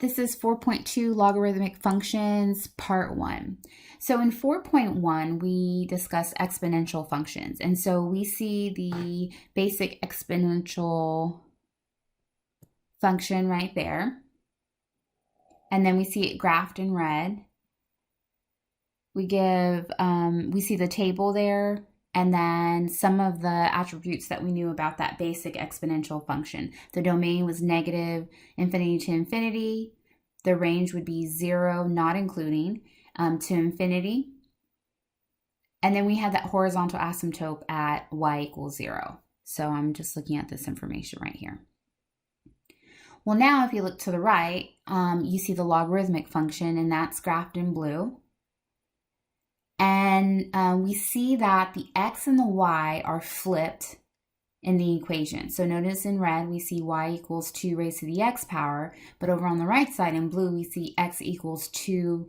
This is 4.2 Logarithmic Functions, Part 1. So in 4.1, we discuss exponential functions. And so we see the basic exponential function right there. And then we see it graphed in red. We see the table there, and then some of the attributes that we knew about that basic exponential function. The domain was negative infinity to infinity. The range would be 0, not including, to infinity. And then we had that horizontal asymptote at y equals 0. So I'm just looking at this information right here. Well, now if you look to the right, you see the logarithmic function, and that's graphed in blue. And we see that the x and the y are flipped in the equation. So notice in red, we see y equals 2 raised to the x power, but over on the right side in blue, we see x equals 2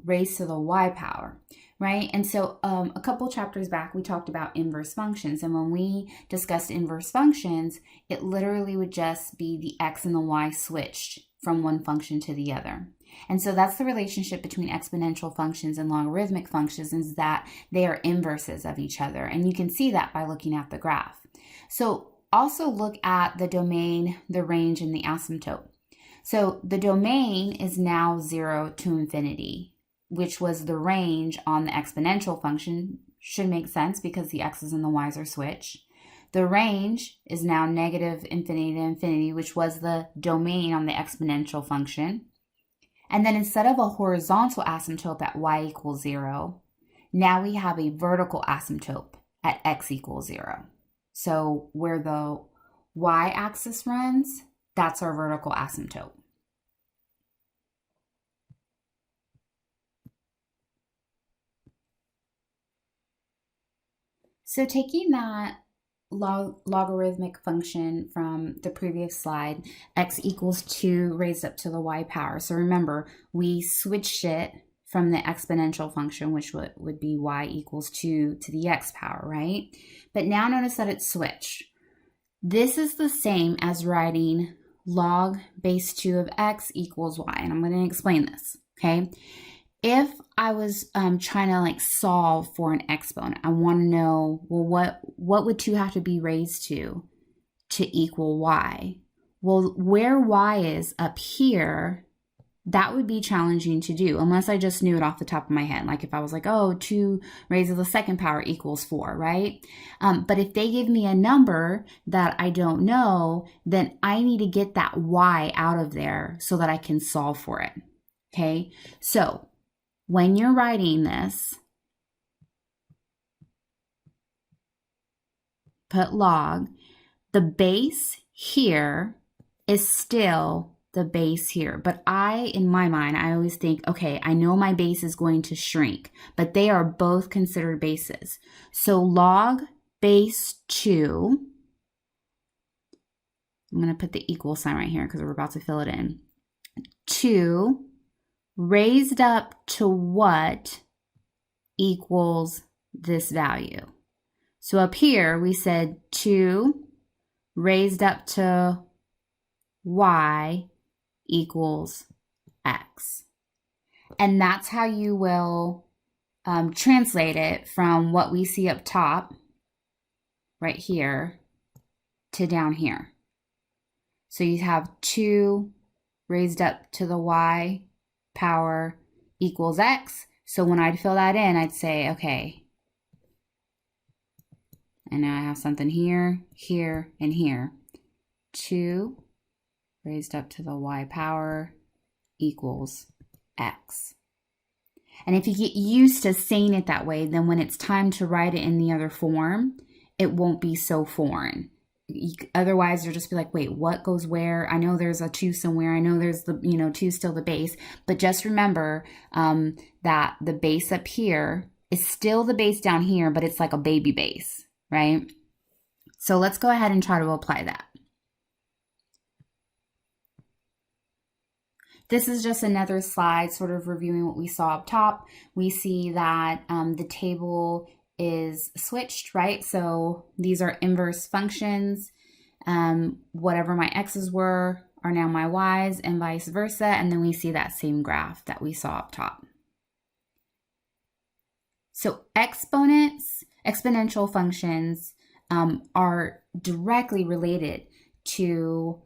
raised to the y power, right? And so a couple chapters back, we talked about inverse functions. And when we discussed inverse functions, it literally would just be the x and the y switched from one function to the other. And so that's the relationship between exponential functions and logarithmic functions, is that they are inverses of each other. And you can see that by looking at the graph. So also look at the domain, the range, and the asymptote. So the domain is now 0 to infinity, which was the range on the exponential function. Should make sense because the x's and the y's are switched. The range is now negative infinity to infinity, which was the domain on the exponential function. And then instead of a horizontal asymptote at y equals 0, now we have a vertical asymptote at x equals 0. So where the y-axis runs, that's our vertical asymptote. So taking that logarithmic function from the previous slide, x equals 2 raised up to the y power. So remember, we switched it from the exponential function, which would be y equals 2 to the x power, right? But now notice that it's switched. This is the same as writing log base 2 of x equals y, and I'm going to explain this, okay? If I was trying to solve for an exponent, I want to know, well, what would 2 have to be raised to equal y? Well, where y is up here, that would be challenging to do unless I just knew it off the top of my head. Like if I was like, oh, 2 raised to the second power equals 4, right? But if they give me a number that I don't know, then I need to get that y out of there so that I can solve for it, okay? So when you're writing this, put log. The base here is still the base here. But in my mind, I always think, okay, I know my base is going to shrink, but they are both considered bases. So log base 2, I'm going to put the equal sign right here because we're about to fill it in. 2 raised up to what equals this value? So up here we said 2 raised up to y equals x. And that's how you will translate it from what we see up top right here to down here. So you have 2 raised up to the y power equals x. So when I'd fill that in, I'd say, okay, and now I have something here, here, and here. 2 raised up to the y power equals x. And if you get used to saying it that way, then when it's time to write it in the other form, it won't be so foreign. Otherwise, you'll just be like, wait, what goes where? I know there's a 2 somewhere. I know there's the, 2 still the base. But just remember that the base up here is still the base down here, but it's like a baby base, right? So let's go ahead and try to apply that. This is just another slide sort of reviewing what we saw up top. We see that the table is switched, right? So these are inverse functions. Whatever my x's were are now my y's and vice versa, and then we see that same graph that we saw up top. So exponential functions are directly related to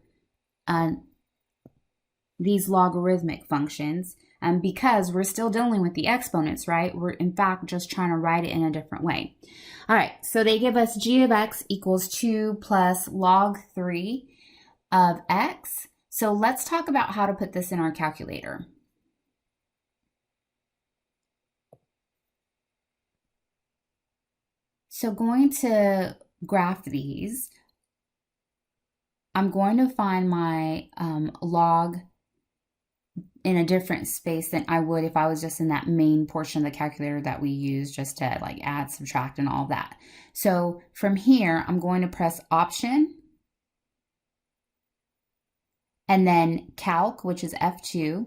these logarithmic functions because we're still dealing with the exponents, right? We're in fact just trying to write it in a different way. All right, so they give us g of x equals 2 plus log 3 of x. So let's talk about how to put this in our calculator. So going to graph these, I'm going to find my log in a different space than I would if I was just in that main portion of the calculator that we use just to like add, subtract, and all that. So from here, I'm going to press Option, and then Calc, which is F2,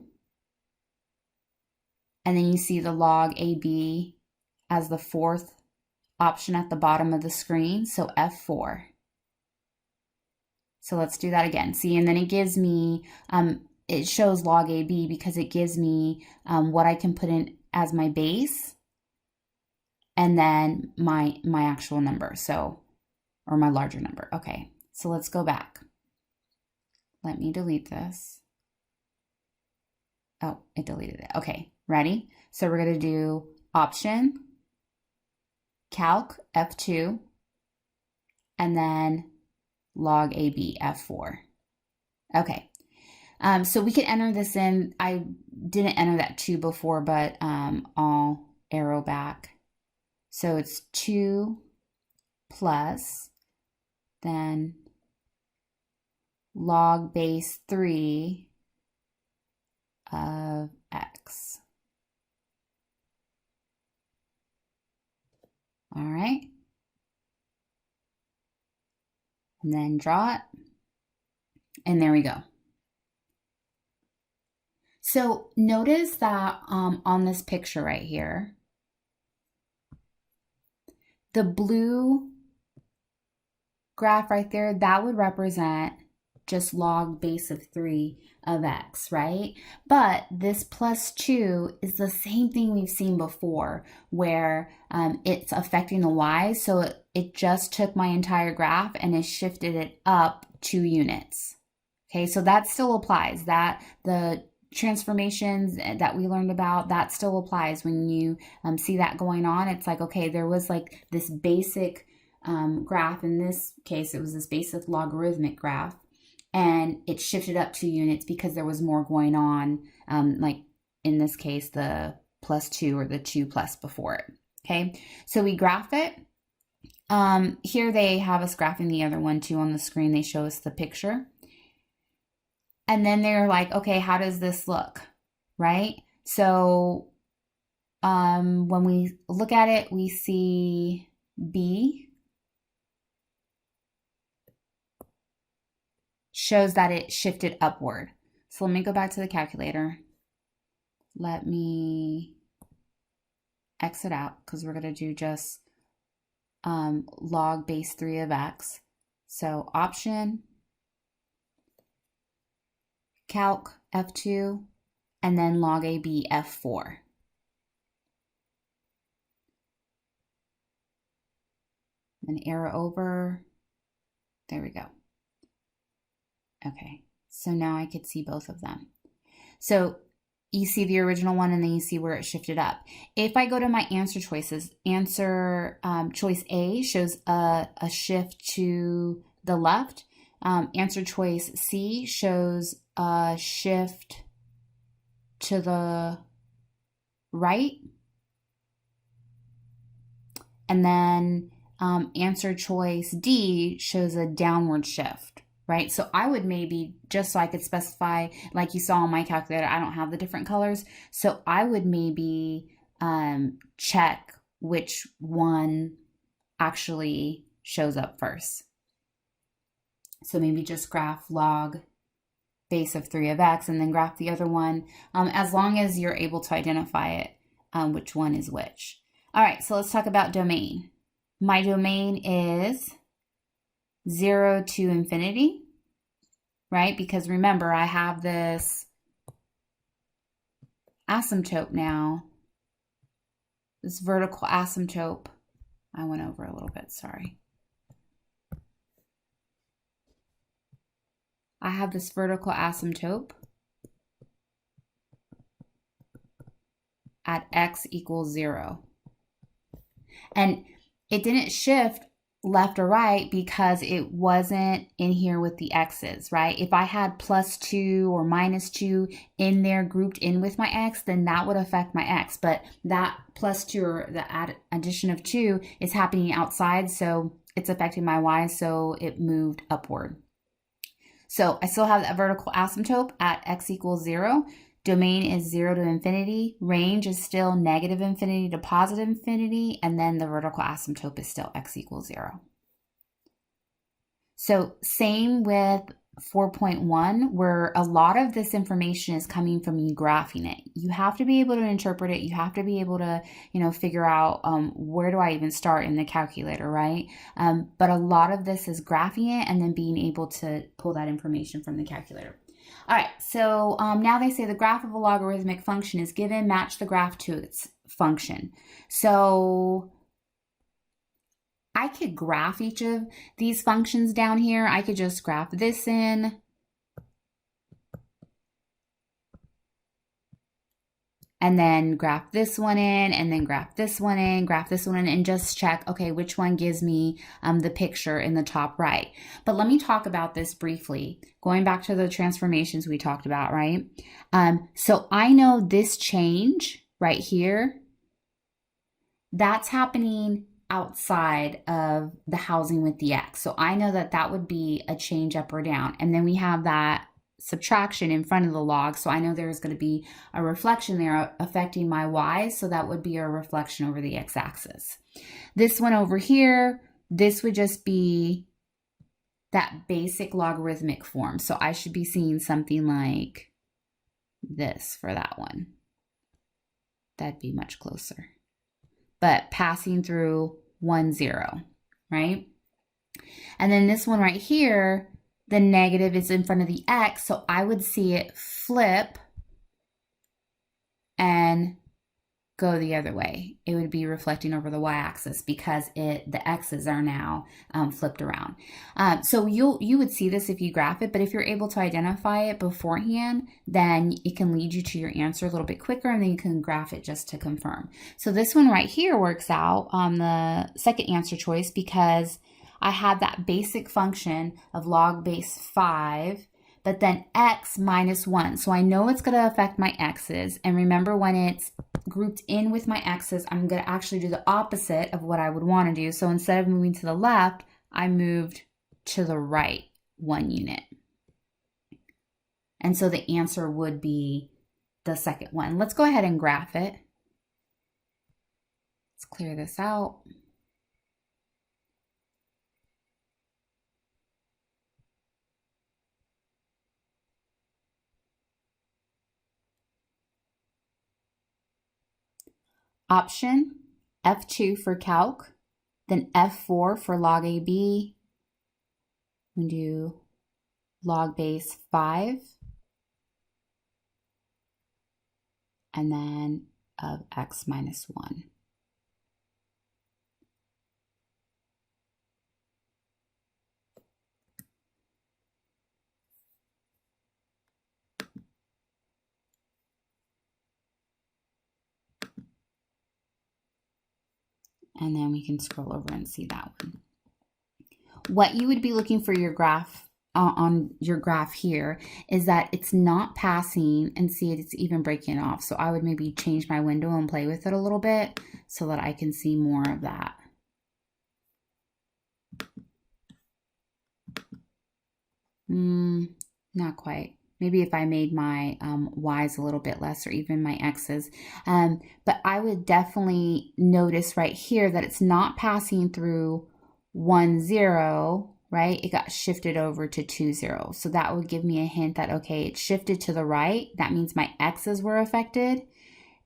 and then you see the log AB as the fourth option at the bottom of the screen, so F4. So let's do that again. See, and then it gives me, it shows log AB because it gives me what I can put in as my base and then my actual number, so, or my larger number. Okay, so let's go back. Let me delete this. Oh, it deleted it. Okay, ready? So we're gonna do Option, Calc, F2, and then log AB, F4. Okay, so we could enter this in. I didn't enter that 2 before, but I'll arrow back. So it's 2 plus, then log base 3 of x. All right. And then draw it. And there we go. So notice that on this picture right here, the blue graph right there, that would represent just log base of 3 of x, right? But this plus 2 is the same thing we've seen before, where it's affecting the y. So it just took my entire graph and it shifted it up 2 units. Okay, so that still applies. That the transformations that we learned about, that still applies when you see that going on. It's like, okay, there was like this basic graph. In this case, it was this basic logarithmic graph, and it shifted up 2 units because there was more going on, like in this case, the plus 2 or the 2 plus before it. Okay, so we graph it. Here they have us graphing the other one too on the screen. They show us the picture. And then they're like, okay, how does this look, right? So when we look at it, we see B shows that it shifted upward. So let me go back to the calculator. Let me exit out because we're going to do just log base 3 of x. So Option, Calc, F2, and then log AB, F4. And arrow over. There we go. Okay, so now I could see both of them. So you see the original one and then you see where it shifted up. If I go to my answer choices, answer choice A shows a shift to the left. Answer choice C shows a shift to the right. And then answer choice D shows a downward shift, right? So I would maybe, just so I could specify, like you saw on my calculator, I don't have the different colors. So I would maybe check which one actually shows up first. So maybe just graph log base of 3 of x and then graph the other one, as long as you're able to identify it, which one is which. All right, so let's talk about domain. My domain is 0 to infinity. right? Because remember, I have this asymptote now, this vertical asymptote. I went over a little bit, sorry. I have this vertical asymptote at x equals 0. And it didn't shift left or right because it wasn't in here with the x's, right? If I had +2 or -2 in there grouped in with my x, then that would affect my x. But that +2 or the addition of 2 is happening outside, so it's affecting my y, so it moved upward. So I still have that vertical asymptote at x equals 0. Domain is 0 to infinity. Range is still -infinity to +infinity. And then the vertical asymptote is still x equals 0. So same with 4.1, where a lot of this information is coming from you graphing it. You have to be able to interpret it. You have to be able to, figure out where do I even start in the calculator, right? But a lot of this is graphing it and then being able to pull that information from the calculator. All right, so now they say the graph of a logarithmic function is given, match the graph to its function. So I could graph each of these functions down here. I could just graph this in, and then graph this one in, and then graph this one in, graph this one in, and just check, okay, which one gives me the picture in the top right. But let me talk about this briefly, going back to the transformations we talked about, right? So I know this change right here, that's happening outside of the housing with the x. So I know that that would be a change up or down. And then we have that subtraction in front of the log. So I know there's going to be a reflection there affecting my y. So that would be a reflection over the x-axis. This one over here, this would just be that basic logarithmic form. So I should be seeing something like this for that one. That'd be much closer. But passing through 1, 0, right? And then this one right here, the negative is in front of the x, so I would see it flip and go the other way. It would be reflecting over the y-axis because the x's are now flipped around. So you would see this if you graph it, but if you're able to identify it beforehand, then it can lead you to your answer a little bit quicker, and then you can graph it just to confirm. So this one right here works out on the second answer choice because I had that basic function of log base 5, but then x minus 1. So I know it's going to affect my x's. And remember, when it's grouped in with my x's, I'm going to actually do the opposite of what I would want to do. So instead of moving to the left, I moved to the right 1 unit. And so the answer would be the second one. Let's go ahead and graph it. Let's clear this out. Option F2 for calc, then F4 for log AB. We do log base 5, and then of x minus 1. And then we can scroll over and see that one. What you would be looking for your graph on your graph here is that it's not passing, and see it's even breaking off. So I would maybe change my window and play with it a little bit so that I can see more of that. Not quite. Maybe if I made my y's a little bit less, or even my x's. But I would definitely notice right here that it's not passing through 1, 0, right? It got shifted over to 2, 0. So that would give me a hint that, okay, it shifted to the right. That means my x's were affected.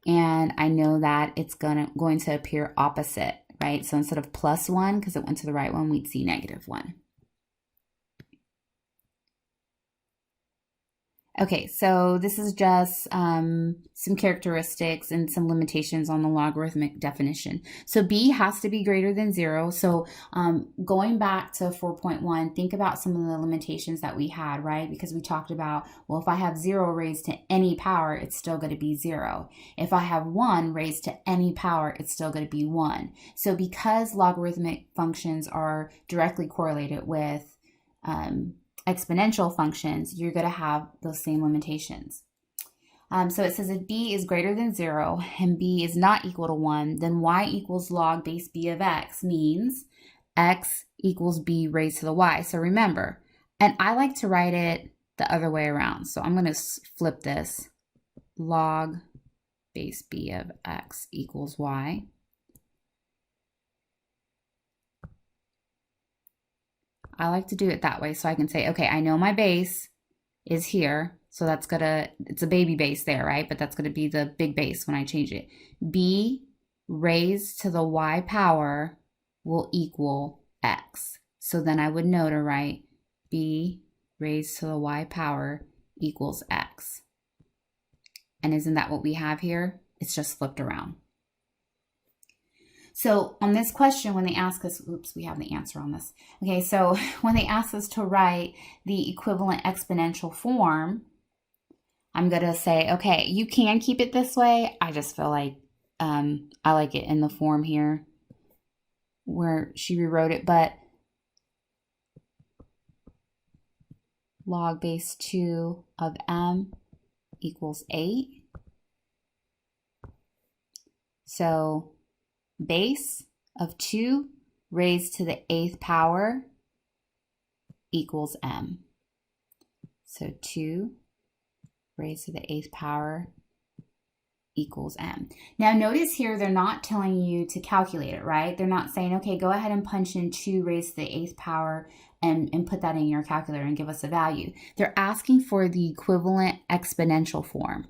And I know that it's going to appear opposite, right? So instead of +1, because it went to the right one, we'd see -1. Okay, so this is just some characteristics and some limitations on the logarithmic definition. So b has to be greater than 0. So going back to 4.1, think about some of the limitations that we had, right? Because we talked about, well, if I have 0 raised to any power, it's still going to be 0. If I have 1 raised to any power, it's still going to be 1. So because logarithmic functions are directly correlated with exponential functions, you're going to have those same limitations. So it says if b is greater than 0 and b is not equal to 1, then y equals log base b of x means x equals b raised to the y. So remember, and I like to write it the other way around. So I'm going to flip this. Log base b of x equals y. I like to do it that way so I can say, okay, I know my base is here. So that's it's a baby base there, right? But that's gonna be the big base when I change it. B raised to the y power will equal x. So then I would know to write b raised to the y power equals x. And isn't that what we have here? It's just flipped around. So on this question, when they ask us, oops, we have the answer on this. Okay, so when they ask us to write the equivalent exponential form, I'm going to say, okay, you can keep it this way. I just feel like I like it in the form here where she rewrote it, but log base 2 of m equals 8. So base of 2 raised to the 8th power equals m. So 2 raised to the 8th power equals m. Now notice here they're not telling you to calculate it, right? They're not saying, okay, go ahead and punch in 2 raised to the 8th power and put that in your calculator and give us a value. They're asking for the equivalent exponential form.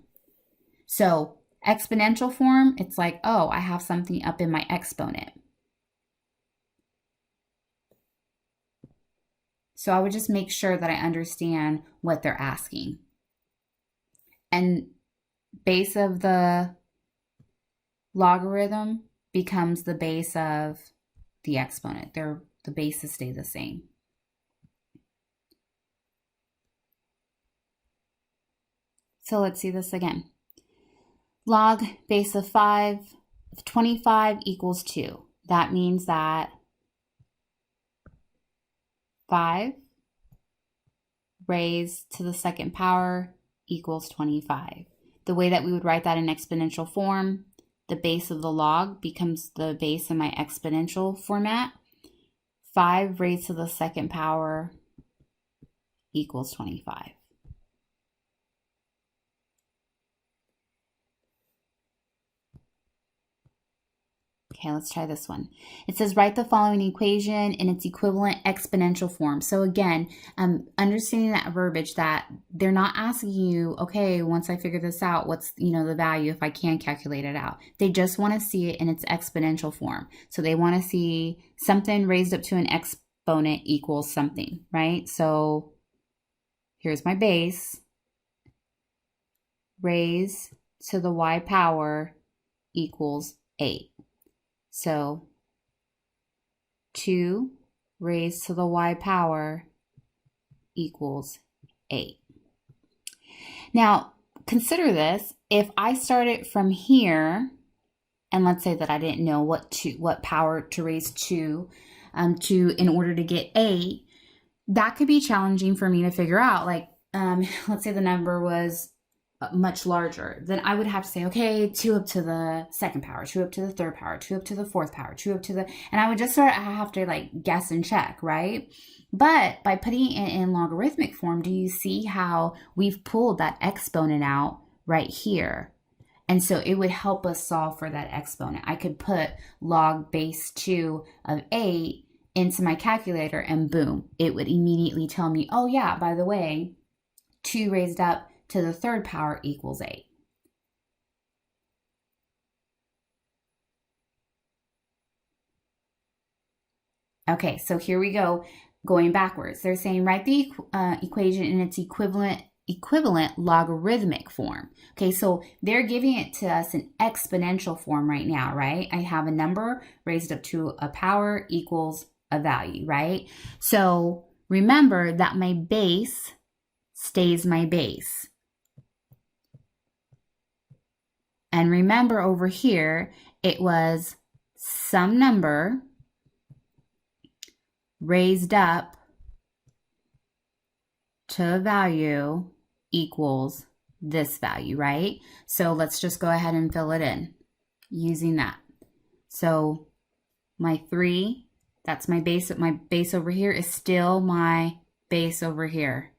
So exponential form, it's like, oh, I have something up in my exponent. So I would just make sure that I understand what they're asking. And base of the logarithm becomes the base of the exponent. The bases stay the same. So let's see this again. Log base of 25 equals 2. That means that 5 raised to the 2nd power equals 25. The way that we would write that in exponential form, the base of the log becomes the base in my exponential format. 5 raised to the 2nd power equals 25. Okay, let's try this one. It says write the following equation in its equivalent exponential form. So again, understanding that verbiage that they're not asking you, okay, once I figure this out, what's the value if I can calculate it out. They just want to see it in its exponential form. So they want to see something raised up to an exponent equals something, right? So here's my base. Raised to the y power equals 8. So 2 raised to the y power equals 8. Now, consider this. If I started from here, and let's say that I didn't know what power to raise 2 in order to get 8, that could be challenging for me to figure out. Like, let's say the number was much larger, then I would have to say, okay, 2 up to the 2nd power, 2 up to the 3rd power, 2 up to the 4th power, 2 up to the, and I would just I have to like guess and check, right? But by putting it in logarithmic form, do you see how we've pulled that exponent out right here? And so it would help us solve for that exponent. I could put log base 2 of 8 into my calculator and boom, it would immediately tell me, oh yeah, by the way, 2 raised up to the 3rd power equals 8. Okay, so here we go, going backwards. They're saying write the equation in its equivalent equivalent logarithmic form. Okay, so they're giving it to us in exponential form right now, right? I have a number raised up to a power equals a value, right? So remember that my base stays my base. And remember over here, it was some number raised up to a value equals this value, right? So let's just go ahead and fill it in using that. So my 3, that's my base. My base over here is still my base over here.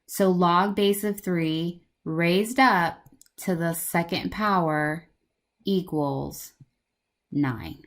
So log base of 3 raised up to the second power equals 9.